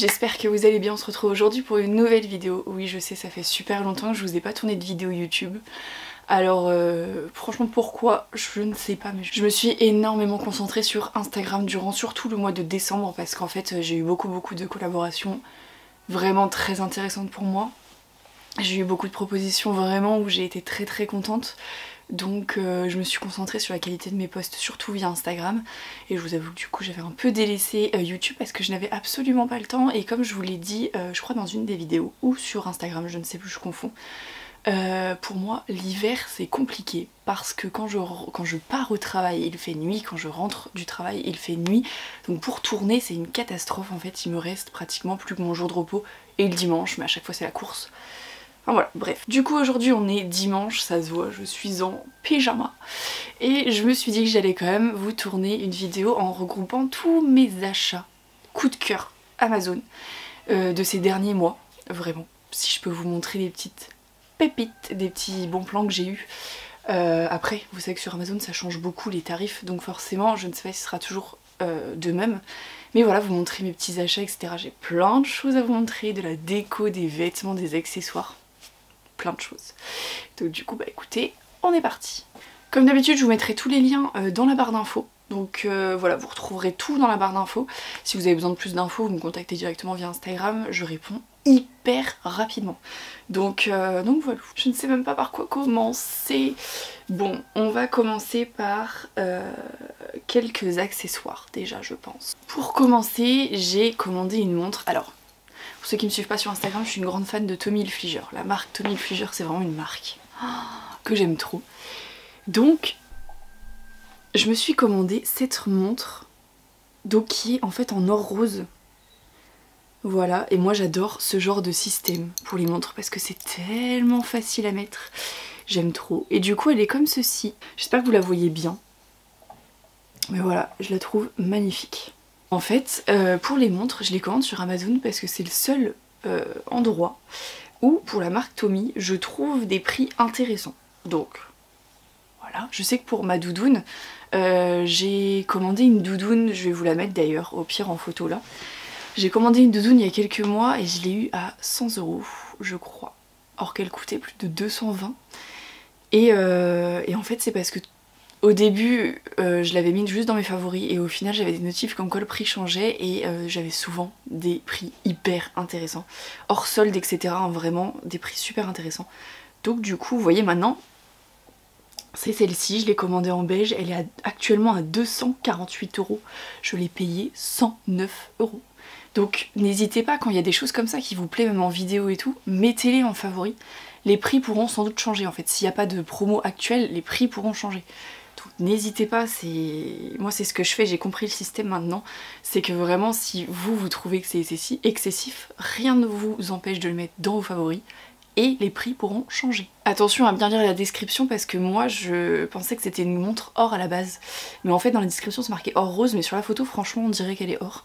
j'espère que vous allez bien. On se retrouve aujourd'hui pour une nouvelle vidéo. Oui, je sais, ça fait super longtemps que je vous ai pas tourné de vidéo YouTube. Alors franchement pourquoi, je ne sais pas, mais je me suis énormément concentrée sur Instagram durant surtout le mois de décembre parce qu'en fait j'ai eu beaucoup de collaborations vraiment très intéressantes pour moi. J'ai eu beaucoup de propositions vraiment où j'ai été très contente. Donc je me suis concentrée sur la qualité de mes posts, surtout via Instagram. Et je vous avoue que du coup j'avais un peu délaissé YouTube parce que je n'avais absolument pas le temps. Et comme je vous l'ai dit, je crois dans une des vidéos ou sur Instagram, je ne sais plus, je confonds. Pour moi l'hiver c'est compliqué parce que quand je pars au travail il fait nuit, quand je rentre du travail il fait nuit, donc pour tourner c'est une catastrophe en fait. Il me reste pratiquement plus que mon jour de repos et le dimanche, mais à chaque fois c'est la course. Enfin voilà, bref. Du coup aujourd'hui on est dimanche, ça se voit, je suis en pyjama et je me suis dit que j'allais quand même vous tourner une vidéo en regroupant tous mes achats coup de cœur Amazon de ces derniers mois. Vraiment, si je peux vous montrer des petites pépites, des petits bons plans que j'ai eu. Après, vous savez que sur Amazon ça change beaucoup les tarifs, donc forcément je ne sais pas si ce sera toujours de même. Mais voilà, vous montrer mes petits achats, etc. J'ai plein de choses à vous montrer, de la déco, des vêtements, des accessoires. Plein de choses. Donc du coup, bah écoutez, on est parti. Comme d'habitude, je vous mettrai tous les liens dans la barre d'infos. Donc voilà, vous retrouverez tout dans la barre d'infos. Si vous avez besoin de plus d'infos, vous me contactez directement via Instagram, je réponds hyper rapidement. Donc voilà, je ne sais même pas par quoi commencer. Bon, on va commencer par quelques accessoires déjà, je pense. Pour commencer, j'ai commandé une montre. Alors, pour ceux qui me suivent pas sur Instagram, je suis une grande fan de Tommy Hilfiger. La marque Tommy Hilfiger, c'est vraiment une marque que j'aime trop. Donc, je me suis commandé cette montre, donc qui est en fait en or rose. Voilà, et moi j'adore ce genre de système pour les montres parce que c'est tellement facile à mettre. J'aime trop. Et du coup, elle est comme ceci. J'espère que vous la voyez bien. Mais voilà, je la trouve magnifique. En fait, pour les montres, je les commande sur Amazon parce que c'est le seul endroit où, pour la marque Tommy, je trouve des prix intéressants. Donc, voilà. Je sais que pour ma doudoune, j'ai commandé une doudoune, je vais vous la mettre d'ailleurs, au pire en photo là. J'ai commandé une doudoune il y a quelques mois et je l'ai eue à 100 €, je crois. Or qu'elle coûtait plus de 220. Et en fait, c'est parce que au début, je l'avais mis juste dans mes favoris et au final j'avais des notifs comme quoi le prix changeait et j'avais souvent des prix hyper intéressants. Hors solde, etc. Hein, vraiment des prix super intéressants. Donc du coup, vous voyez maintenant, c'est celle-ci, je l'ai commandée en beige, elle est actuellement à 248 €. Je l'ai payée 109 €. Donc n'hésitez pas, quand il y a des choses comme ça qui vous plaît, même en vidéo et tout, mettez-les en favoris. Les prix pourront sans doute changer en fait. S'il n'y a pas de promo actuelle, les prix pourront changer. Donc n'hésitez pas, moi c'est ce que je fais, j'ai compris le système maintenant. C'est que vraiment si vous trouvez que c'est excessif, rien ne vous empêche de le mettre dans vos favoris. Et les prix pourront changer. Attention à bien lire la description parce que moi je pensais que c'était une montre or à la base. Mais en fait dans la description c'est marqué or rose, mais sur la photo franchement on dirait qu'elle est or.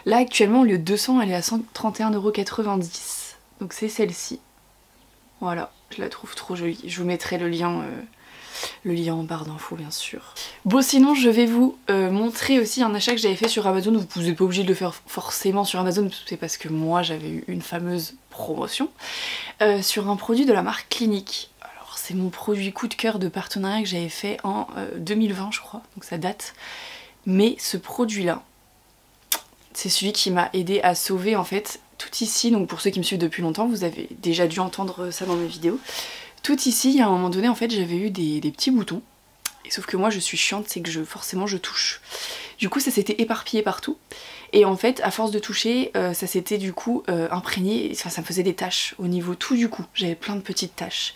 Là actuellement au lieu de 200 elle est à 131,90 €. Donc c'est celle-ci. Voilà, je la trouve trop jolie. Je vous mettrai le lien en barre d'infos bien sûr. Bon sinon je vais vous montrer aussi un achat que j'avais fait sur Amazon. Vous n'êtes pas obligé de le faire forcément sur Amazon, c'est parce que moi j'avais eu une fameuse promotion sur un produit de la marque Clinique. Alors c'est mon produit coup de cœur de partenariat que j'avais fait en 2020 je crois, donc ça date. Mais ce produit là, c'est celui qui m'a aidé à sauver en fait tout ici. Donc pour ceux qui me suivent depuis longtemps, vous avez déjà dû entendre ça dans mes vidéos. Tout ici, à un moment donné, en fait, j'avais eu des petits boutons. Et sauf que moi, je suis chiante, c'est que forcément, je touche. Du coup, ça s'était éparpillé partout. Et en fait, à force de toucher, ça s'était du coup imprégné. Enfin, ça me faisait des taches au niveau tout du cou. J'avais plein de petites taches.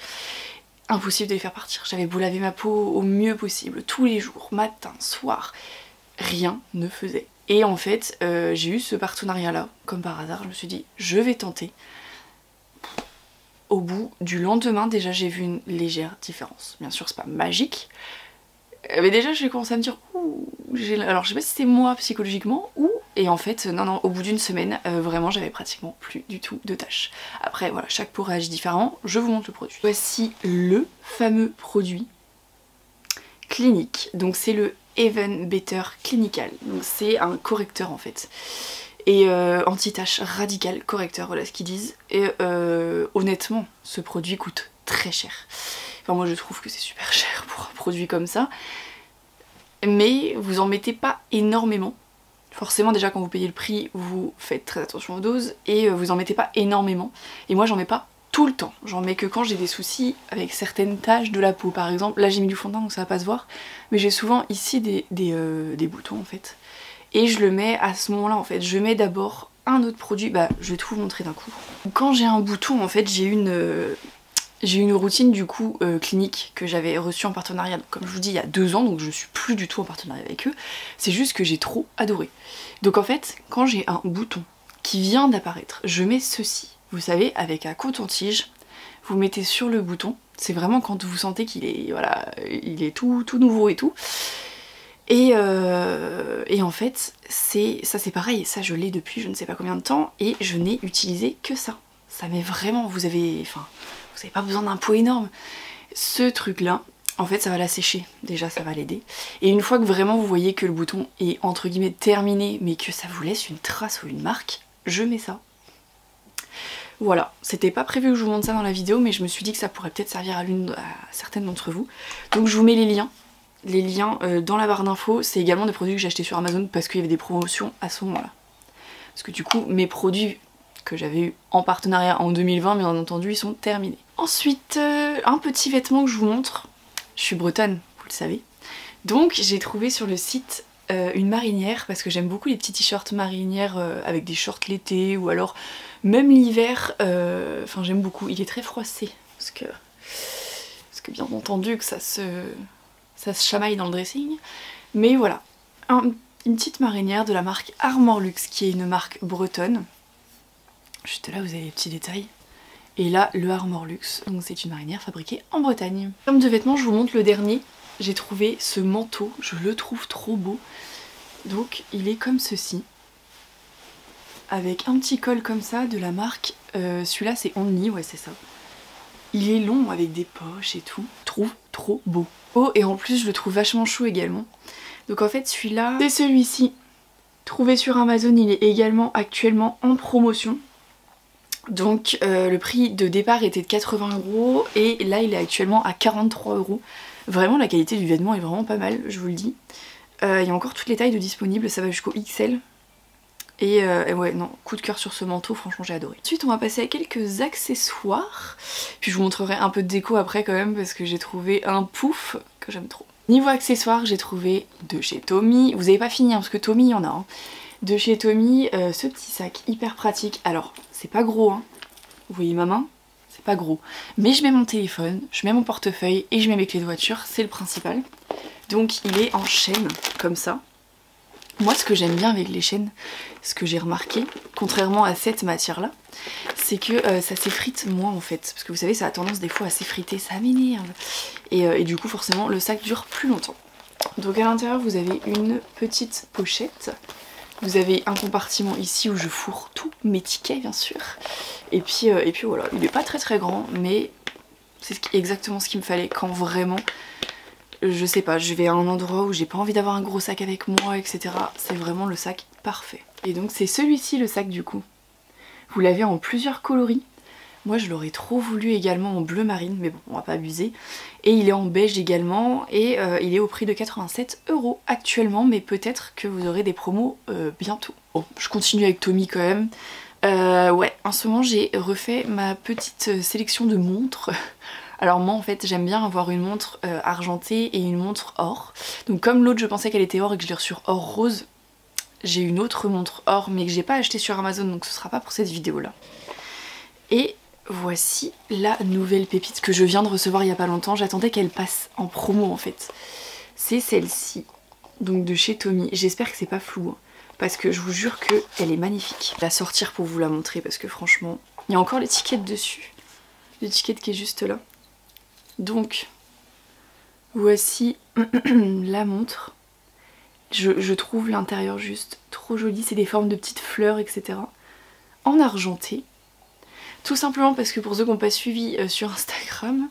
Impossible de les faire partir. J'avais beau laver ma peau au mieux possible, tous les jours, matin, soir. Rien ne faisait. Et en fait, j'ai eu ce partenariat-là, comme par hasard. Je me suis dit, je vais tenter. Au bout du lendemain, déjà j'ai vu une légère différence. Bien sûr c'est pas magique, mais déjà j'ai commencé à me dire ouh, alors je sais pas si c'est moi psychologiquement ou... Et en fait non, au bout d'une semaine, vraiment j'avais pratiquement plus du tout de taches. Après voilà, chaque peau réagit différemment, je vous montre le produit. Voici le fameux produit Clinique, donc c'est le Even Better Clinical, donc c'est un correcteur en fait. et anti-tache radical correcteur, voilà ce qu'ils disent. Et honnêtement, ce produit coûte très cher. Enfin moi je trouve que c'est super cher pour un produit comme ça. Mais vous en mettez pas énormément. Forcément déjà quand vous payez le prix, vous faites très attention aux doses et vous en mettez pas énormément. Et moi j'en mets pas tout le temps. J'en mets que quand j'ai des soucis avec certaines taches de la peau. Par exemple, là j'ai mis du fond de teint donc ça va pas se voir. Mais j'ai souvent ici des boutons en fait. Et je le mets à ce moment-là en fait. Je mets d'abord un autre produit, bah je vais tout vous montrer d'un coup. Quand j'ai un bouton en fait j'ai une routine du coup clinique que j'avais reçue en partenariat, donc, comme je vous dis il y a 2 ans, donc je suis plus du tout en partenariat avec eux. C'est juste que j'ai trop adoré. Donc en fait quand j'ai un bouton qui vient d'apparaître, je mets ceci. Vous savez, avec un coton-tige, vous mettez sur le bouton. C'est vraiment quand vous sentez qu'il est, voilà, il est tout nouveau et tout. Et en fait, ça c'est pareil, ça je l'ai depuis je ne sais pas combien de temps et je n'ai utilisé que ça. Ça met vraiment, vous avez pas besoin d'un pot énorme. Ce truc là, en fait ça va la sécher, déjà ça va l'aider. Et une fois que vraiment vous voyez que le bouton est entre guillemets terminé, mais que ça vous laisse une trace ou une marque, je mets ça. Voilà, c'était pas prévu que je vous montre ça dans la vidéo, mais je me suis dit que ça pourrait peut-être servir à certaines d'entre vous. Donc je vous mets les liens dans la barre d'infos. C'est également des produits que j'ai achetés sur Amazon parce qu'il y avait des promotions à ce moment-là. Parce que du coup, mes produits que j'avais eu en partenariat en 2020, bien entendu, ils sont terminés. Ensuite, un petit vêtement que je vous montre. Je suis bretonne, vous le savez. Donc j'ai trouvé sur le site une marinière, parce que j'aime beaucoup les petits t-shirts marinières avec des shorts l'été, ou alors même l'hiver, enfin j'aime beaucoup. Il est très froissé, parce que bien entendu que ça se chamaille dans le dressing. Mais voilà, une petite marinière de la marque Armorlux, qui est une marque bretonne. Juste là vous avez les petits détails. Et là le Armorlux, donc c'est une marinière fabriquée en Bretagne. En termes de vêtements, je vous montre le dernier. J'ai trouvé ce manteau, je le trouve trop beau. Donc il est comme ceci, avec un petit col comme ça de la marque, celui-là c'est Only, ouais c'est ça. Il est long avec des poches et tout, je trouve trop beau. Oh, et en plus je le trouve vachement chaud également. Donc en fait celui-là, c'est celui-ci, trouvé sur Amazon, il est également actuellement en promotion. Donc le prix de départ était de 80 € et là il est actuellement à 43 €. Vraiment la qualité du vêtement est vraiment pas mal, je vous le dis. Il y a encore toutes les tailles de disponibles, ça va jusqu'au XL. Et ouais, non, coup de cœur sur ce manteau, franchement j'ai adoré. Ensuite on va passer à quelques accessoires. Puis je vous montrerai un peu de déco après quand même parce que j'ai trouvé un pouf que j'aime trop. Niveau accessoires, j'ai trouvé de chez Tommy. Vous avez pas fini hein, parce que Tommy il y en a. Hein. De chez Tommy, ce petit sac hyper pratique. Alors c'est pas gros hein, vous voyez ma main, c'est pas gros. Mais je mets mon téléphone, je mets mon portefeuille et je mets mes clés de voiture, c'est le principal. Donc il est en chaîne, comme ça. Moi ce que j'aime bien avec les chaînes, ce que j'ai remarqué, contrairement à cette matière là, c'est que ça s'effrite moins en fait. Parce que vous savez ça a tendance des fois à s'effriter, ça m'énerve. Et du coup forcément le sac dure plus longtemps. Donc à l'intérieur vous avez une petite pochette. Vous avez un compartiment ici où je fourre tous mes tickets bien sûr. Et puis voilà, il est pas très grand mais c'est exactement ce qu'il me fallait quand vraiment, je sais pas, je vais à un endroit où j'ai pas envie d'avoir un gros sac avec moi etc. C'est vraiment le sac parfait. Et donc c'est celui-ci le sac du coup. Vous l'avez en plusieurs coloris. Moi je l'aurais trop voulu également en bleu marine mais bon on va pas abuser. Et il est en beige également et il est au prix de 87 € actuellement mais peut-être que vous aurez des promos bientôt. Bon je continue avec Tommy quand même. Ouais en ce moment j'ai refait ma petite sélection de montres. Alors moi en fait j'aime bien avoir une montre argentée et une montre or. Donc comme l'autre je pensais qu'elle était or et que je l'ai reçue or rose, j'ai une autre montre or mais que j'ai pas acheté sur Amazon donc ce sera pas pour cette vidéo là. Et voici la nouvelle pépite que je viens de recevoir il y a pas longtemps, j'attendais qu'elle passe en promo en fait. C'est celle-ci, donc de chez Tommy, j'espère que c'est pas flou hein, parce que je vous jure qu'elle est magnifique. Je vais la sortir pour vous la montrer parce que franchement, il y a encore l'étiquette dessus, l'étiquette qui est juste là. Donc voici la montre, je trouve l'intérieur juste trop joli, c'est des formes de petites fleurs etc. En argenté. Tout simplement parce que pour ceux qui n'ont pas suivi sur Instagram,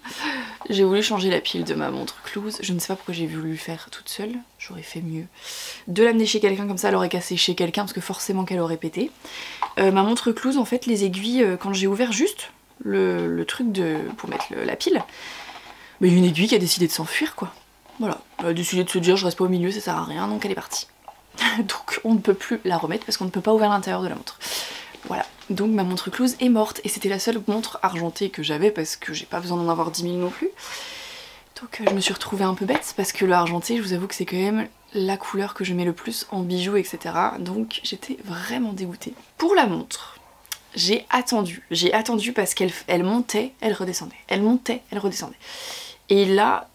j'ai voulu changer la pile de ma montre close. Je ne sais pas pourquoi j'ai voulu le faire toute seule, j'aurais fait mieux de l'amener chez quelqu'un, comme ça elle aurait cassé chez quelqu'un parce que forcément qu'elle aurait pété. Ma montre close, en fait, les aiguilles, quand j'ai ouvert juste le truc pour mettre la pile, mais il y a une aiguille qui a décidé de s'enfuir quoi. Voilà, elle a décidé de se dire je reste pas au milieu, ça sert à rien, donc elle est partie. Donc on ne peut plus la remettre parce qu'on ne peut pas ouvrir l'intérieur de la montre. Voilà, donc ma montre close est morte et c'était la seule montre argentée que j'avais parce que j'ai pas besoin d'en avoir 10 000 non plus. Donc je me suis retrouvée un peu bête parce que le argenté, je vous avoue que c'est quand même la couleur que je mets le plus en bijoux, etc. Donc j'étais vraiment dégoûtée. Pour la montre, j'ai attendu parce qu'elle montait, elle redescendait, elle montait, elle redescendait. Et là,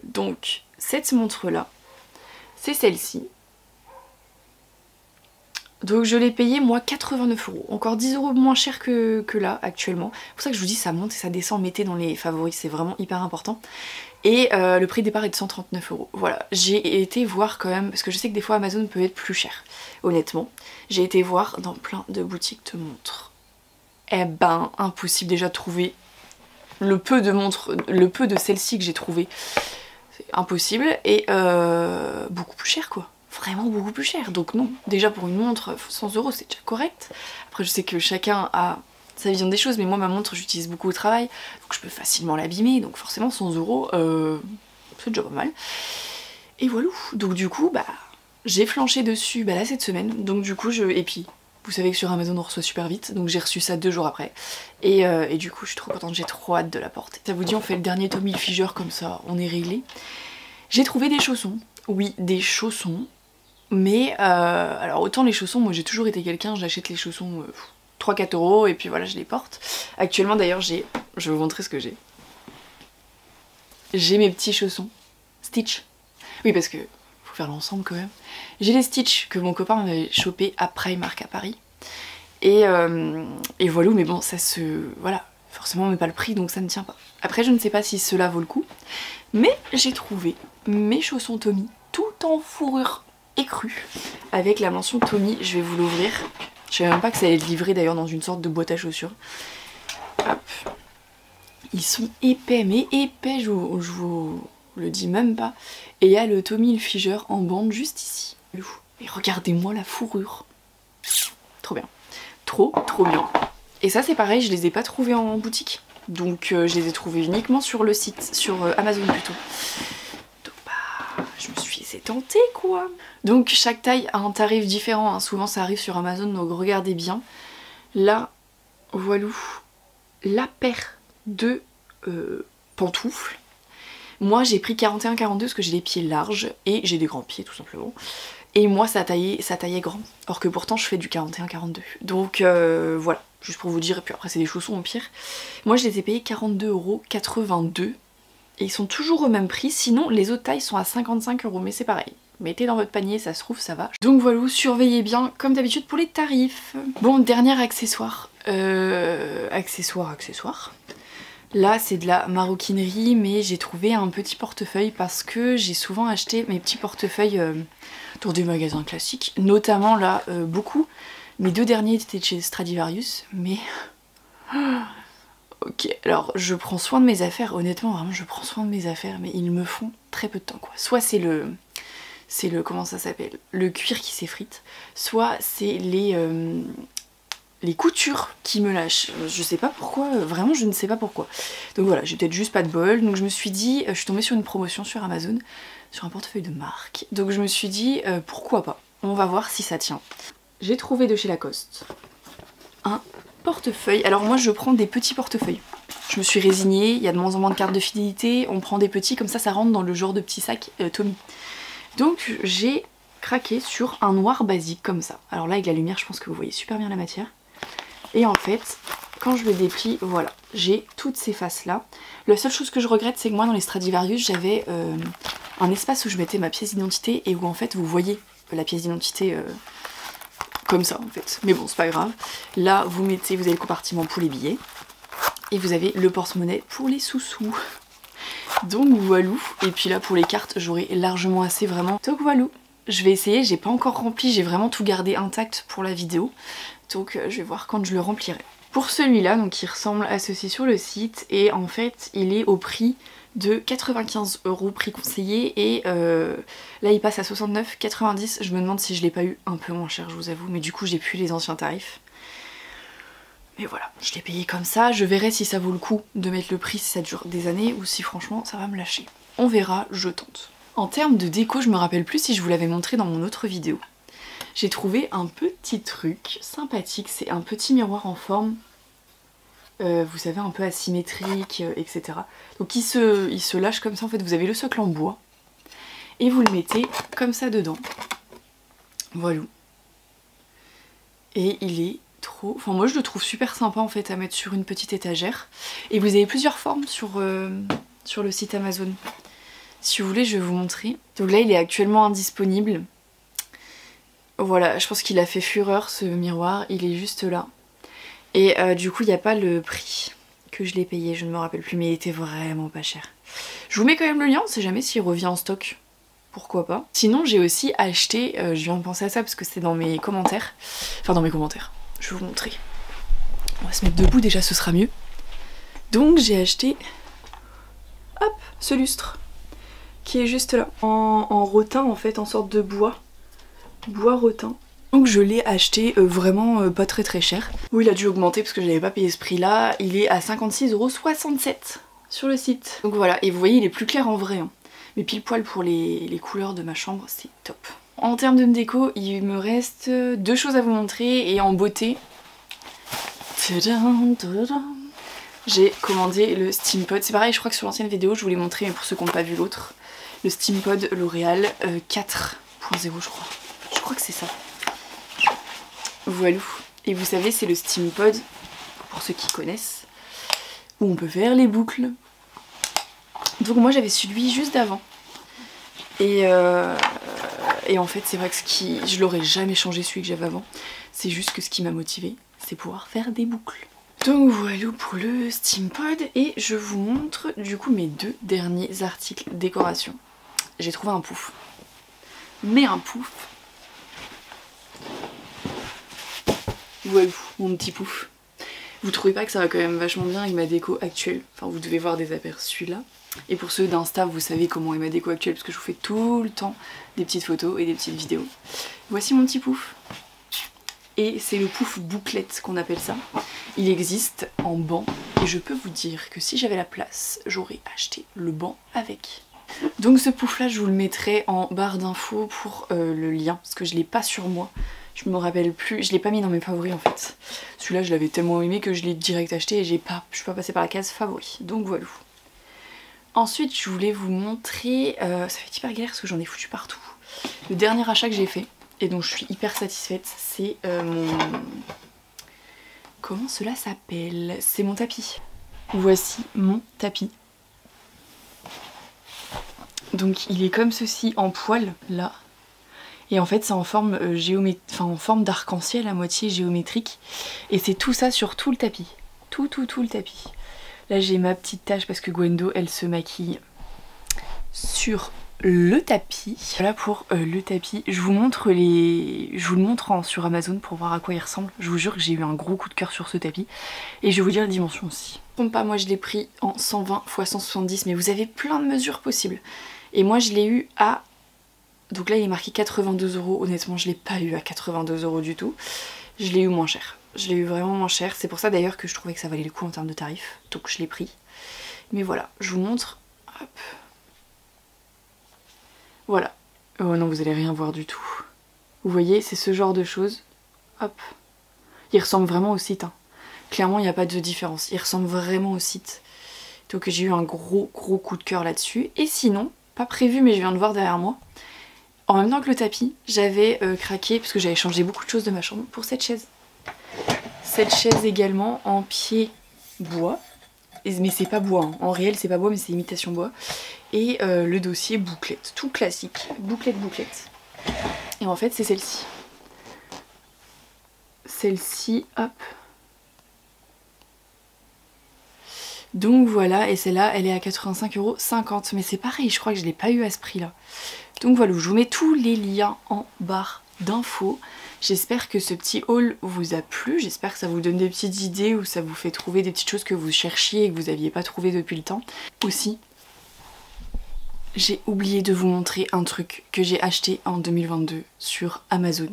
donc cette montre là, c'est celle-ci. Donc je l'ai payé moi 89 €, encore 10 € moins cher que là actuellement. C'est pour ça que je vous dis ça monte et ça descend, mettez dans les favoris, c'est vraiment hyper important. Et le prix de départ est de 139 €. Voilà, j'ai été voir quand même, parce que je sais que des fois Amazon peut être plus cher, honnêtement. J'ai été voir dans plein de boutiques de montres. Eh ben, impossible déjà de trouver le peu de montres, le peu de celles-ci que j'ai trouvé. C'est impossible et beaucoup plus cher quoi. Vraiment beaucoup plus cher, donc non, déjà pour une montre 100 € c'est déjà correct. Après je sais que chacun a sa vision des choses, mais moi ma montre j'utilise beaucoup au travail, donc je peux facilement l'abîmer, donc forcément 100 € c'est déjà pas mal. Et voilà, donc du coup bah j'ai flanché dessus là cette semaine, donc du coup et puis vous savez que sur Amazon on reçoit super vite, donc j'ai reçu ça 2 jours après, et du coup je suis trop contente, j'ai trop hâte de la porter. Ça vous dit on fait le dernier Tommy Hilfiger comme ça, on est réglé. J'ai trouvé des chaussons, oui des chaussons. Mais alors autant les chaussons, moi j'ai toujours été quelqu'un, j'achète les chaussons 3-4 € et puis voilà je les porte. Actuellement d'ailleurs je vais vous montrer ce que j'ai. J'ai mes petits chaussons Stitch. Oui parce que faut faire l'ensemble quand même. J'ai les Stitch que mon copain m'avait chopé à Primark à Paris. Et voilà, mais bon ça se... voilà, forcément on met pas le prix donc ça ne tient pas. Après je ne sais pas si cela vaut le coup. Mais j'ai trouvé mes chaussons Tommy tout en fourrure écru avec la mention Tommy. Je vais vous l'ouvrir, je savais même pas que ça allait être livré d'ailleurs dans une sorte de boîte à chaussures. Hop. Ils sont épais, mais épais, je vous le dis même pas. Et il y a le Tommy Hilfiger en bande juste ici. Et regardez-moi la fourrure, trop bien, trop bien. Et ça c'est pareil, je les ai pas trouvés en boutique, donc je les ai trouvés uniquement sur le site, sur Amazon plutôt. Je me suis laissée tenter quoi. Donc chaque taille a un tarif différent, hein. Souvent ça arrive sur Amazon, donc regardez bien. Là, voilà la paire de pantoufles. Moi j'ai pris 41-42 parce que j'ai les pieds larges et j'ai des grands pieds tout simplement. Et moi ça taillait grand, or que pourtant je fais du 41-42. Donc voilà, juste pour vous dire, et puis après c'est des chaussons au pire. Moi je les ai payés 42,82 €. Et ils sont toujours au même prix, sinon les autres tailles sont à 55 €, mais c'est pareil. Mettez dans votre panier, ça se trouve, ça va. Donc voilà, surveillez bien, comme d'habitude pour les tarifs. Bon, dernier accessoire. Accessoire. Là, c'est de la maroquinerie, mais j'ai trouvé un petit portefeuille parce que j'ai souvent acheté mes petits portefeuilles dans des magasins classiques. Notamment là, beaucoup. Mes 2 derniers étaient chez Stradivarius, mais... Ok, alors je prends soin de mes affaires, honnêtement vraiment je prends soin de mes affaires, mais ils me font très peu de temps quoi. Soit c'est le comment ça s'appelle, le cuir qui s'effrite, soit c'est les coutures qui me lâchent. Je sais pas pourquoi, vraiment je ne sais pas pourquoi. Donc voilà, j'ai peut-être juste pas de bol, donc je me suis dit, je suis tombée sur une promotion sur Amazon, sur un portefeuille de marque, donc je me suis dit pourquoi pas, on va voir si ça tient. J'ai trouvé de chez Lacoste un portefeuille. Alors moi je prends des petits portefeuilles. Je me suis résignée, il y a de moins en moins de cartes de fidélité, on prend des petits, comme ça rentre dans le genre de petit sac Tommy. Donc j'ai craqué sur un noir basique comme ça. Alors là avec la lumière je pense que vous voyez super bien la matière. Et en fait, quand je le déplie, voilà, j'ai toutes ces faces là. La seule chose que je regrette c'est que moi dans les Stradivarius j'avais un espace où je mettais ma pièce d'identité et où en fait vous voyez la pièce d'identité comme ça en fait, mais bon c'est pas grave. Là vous avez le compartiment pour les billets et vous avez le porte-monnaie pour les sous-sous. Donc voilà, et puis là pour les cartes j'aurai largement assez vraiment. Donc voilà, Je vais essayer, j'ai pas encore rempli, j'ai vraiment tout gardé intact pour la vidéo. Donc je vais voir quand je le remplirai. Pour celui-là, donc il ressemble à ceci sur le site et en fait il est au prix de 95 € prix conseillé et là il passe à 69,90 €. Je me demande si je l'ai pas eu un peu moins cher, je vous avoue, mais du coup j'ai plus les anciens tarifs. Mais voilà, je l'ai payé comme ça, je verrai si ça vaut le coup de mettre le prix si ça dure des années ou si franchement ça va me lâcher. On verra, je tente. En termes de déco, je me rappelle plus si je vous l'avais montré dans mon autre vidéo. J'ai trouvé un petit truc sympathique, c'est un petit miroir en forme, vous savez, un peu asymétrique, etc. Donc il se lâche comme ça, en fait vous avez le socle en bois, et vous le mettez comme ça dedans. Voilà. Et il est trop... Enfin moi je le trouve super sympa en fait à mettre sur une petite étagère. Et vous avez plusieurs formes sur le site Amazon. Si vous voulez je vais vous montrer. Donc là il est actuellement indisponible. Voilà, je pense qu'il a fait fureur ce miroir, il est juste là. Et du coup il n'y a pas le prix que je l'ai payé, je ne me rappelle plus, mais il était vraiment pas cher. Je vous mets quand même le lien, on sait jamais s'il revient en stock, pourquoi pas. Sinon j'ai aussi acheté, je viens de penser à ça parce que c'est dans mes commentaires, enfin dans mes commentaires, je vais vous montrer. On va se mettre debout déjà, ce sera mieux. Donc j'ai acheté, hop, ce lustre, qui est juste là, en rotin en fait, en sorte de bois rotin. Donc je l'ai acheté vraiment pas très cher. Oui, il a dû augmenter parce que je n'avais pas payé ce prix là. Il est à 56,67 € sur le site. Donc voilà, et vous voyez il est plus clair en vrai. Hein. Mais pile poil pour les couleurs de ma chambre, c'est top. En termes de déco, il me reste deux choses à vous montrer et en beauté. J'ai commandé le Steampod. C'est pareil, je crois que sur l'ancienne vidéo je vous l'ai montré, mais pour ceux qui n'ont pas vu l'autre. Le Steampod L'Oréal 4.0 je crois. Je crois que c'est ça. Voilà. Et vous savez, c'est le Steampod, pour ceux qui connaissent, où on peut faire les boucles. Donc moi j'avais celui juste d'avant. Et en fait c'est vrai que je l'aurais jamais changé celui que j'avais avant. C'est juste que ce qui m'a motivée, c'est pouvoir faire des boucles. Donc voilà pour le Steampod. Et je vous montre du coup mes deux derniers articles décoration. J'ai trouvé un pouf. Mais un pouf. Voilà, mon petit pouf. Vous trouvez pas que ça va quand même vachement bien avec ma déco actuelle? Enfin, vous devez voir des aperçus là. Et pour ceux d'Insta, vous savez comment est ma déco actuelle parce que je vous fais tout le temps des petites photos et des petites vidéos. Voici mon petit pouf. Et c'est le pouf bouclette qu'on appelle ça. Il existe en banc et je peux vous dire que si j'avais la place, j'aurais acheté le banc avec. Donc ce pouf là, je vous le mettrai en barre d'infos pour le lien parce que je l'ai pas sur moi. Je me rappelle plus, je l'ai pas mis dans mes favoris en fait. Celui-là je l'avais tellement aimé que je l'ai direct acheté et je suis pas passée par la case favoris. Donc voilà. Ensuite je voulais vous montrer, ça fait hyper galère parce que j'en ai foutu partout. Le dernier achat que j'ai fait et dont je suis hyper satisfaite, c'est mon... Comment cela s'appelle? C'est mon tapis. Voici mon tapis. Donc il est comme ceci en poil là. Et en fait c'est en forme en forme d'arc-en-ciel à moitié géométrique. Et c'est tout ça sur tout le tapis. Tout le tapis. Là j'ai ma petite tache parce que Gwendo elle se maquille sur le tapis. Voilà pour le tapis. Je vous montre le montre sur Amazon pour voir à quoi il ressemble. Je vous jure que j'ai eu un gros coup de cœur sur ce tapis. Et je vais vous dire la dimension aussi. Je ne trompe pas, moi je l'ai pris en 120 x 170, mais vous avez plein de mesures possibles. Et moi je l'ai eu à... Donc là il est marqué 82 €, honnêtement je l'ai pas eu à 82 € du tout. Je l'ai eu moins cher. Je l'ai eu vraiment moins cher. C'est pour ça d'ailleurs que je trouvais que ça valait le coup en termes de tarifs. Donc je l'ai pris. Mais voilà, je vous montre. Hop. Voilà. Oh non, vous allez rien voir du tout. Vous voyez, c'est ce genre de choses. Hop. Il ressemble vraiment au site. Hein. Clairement, il n'y a pas de différence. Il ressemble vraiment au site. Donc j'ai eu un gros coup de cœur là-dessus. Et sinon, pas prévu mais je viens de voir derrière moi. En même temps que le tapis, j'avais craqué, parce que j'avais changé beaucoup de choses de ma chambre, pour cette chaise. Cette chaise également en pied bois. Mais c'est pas bois, hein. En réel c'est pas bois mais c'est imitation bois. Et le dossier bouclette, tout classique, bouclette. Et en fait c'est celle-ci. Celle-ci, hop. Donc voilà, et celle-là elle est à 85,50 €. Mais c'est pareil, je crois que je l'ai pas eu à ce prix là. Donc voilà, je vous mets tous les liens en barre d'infos. J'espère que ce petit haul vous a plu, j'espère que ça vous donne des petites idées ou ça vous fait trouver des petites choses que vous cherchiez et que vous n'aviez pas trouvé depuis le temps. Aussi, j'ai oublié de vous montrer un truc que j'ai acheté en 2022 sur Amazon.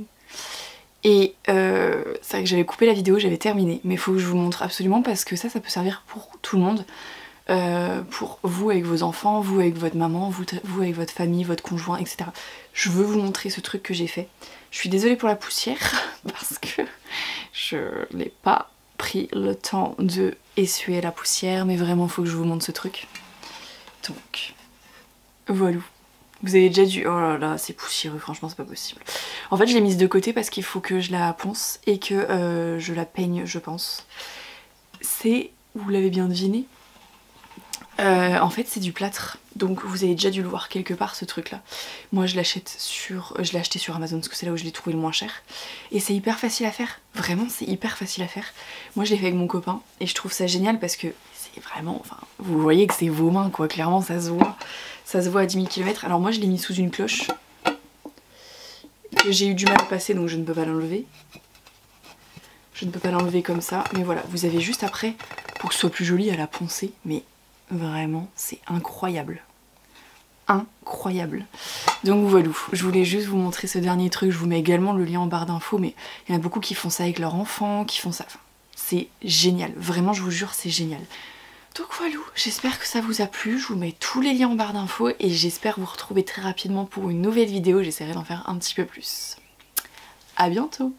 Et c'est vrai que j'avais coupé la vidéo, j'avais terminé, mais il faut que je vous montre absolument parce que ça peut servir pour tout le monde. Pour vous avec vos enfants, vous avec votre maman, vous avec votre famille, votre conjoint, etc. Je veux vous montrer ce truc que j'ai fait. Je suis désolée pour la poussière parce que je n'ai pas pris le temps de essuyer la poussière, mais vraiment il faut que je vous montre ce truc. Donc voilà. Vous avez déjà dû... Oh là là, c'est poussiéreux, franchement c'est pas possible. En fait je l'ai mise de côté parce qu'il faut que je la ponce et que je la peigne, je pense. C'est, vous l'avez bien deviné, en fait c'est du plâtre, donc vous avez déjà dû le voir quelque part ce truc là. Moi je l'ai acheté sur Amazon parce que c'est là où je l'ai trouvé le moins cher. Et c'est hyper facile à faire, vraiment c'est hyper facile à faire. Moi je l'ai fait avec mon copain et je trouve ça génial parce que c'est vraiment, enfin vous voyez que c'est vos mains quoi, clairement ça se voit. Ça se voit à 10 000 km. Alors moi je l'ai mis sous une cloche que j'ai eu du mal à passer donc je ne peux pas l'enlever. Je ne peux pas l'enlever comme ça, mais voilà, vous avez juste après, pour que ce soit plus joli à la poncer, mais vraiment c'est incroyable. Incroyable. Donc voilà, je voulais juste vous montrer ce dernier truc, je vous mets également le lien en barre d'infos, mais il y en a beaucoup qui font ça avec leurs enfants, qui font ça, enfin, c'est génial, vraiment je vous jure c'est génial. Donc voilà, j'espère que ça vous a plu, je vous mets tous les liens en barre d'infos et j'espère vous retrouver très rapidement pour une nouvelle vidéo, j'essaierai d'en faire un petit peu plus. À bientôt!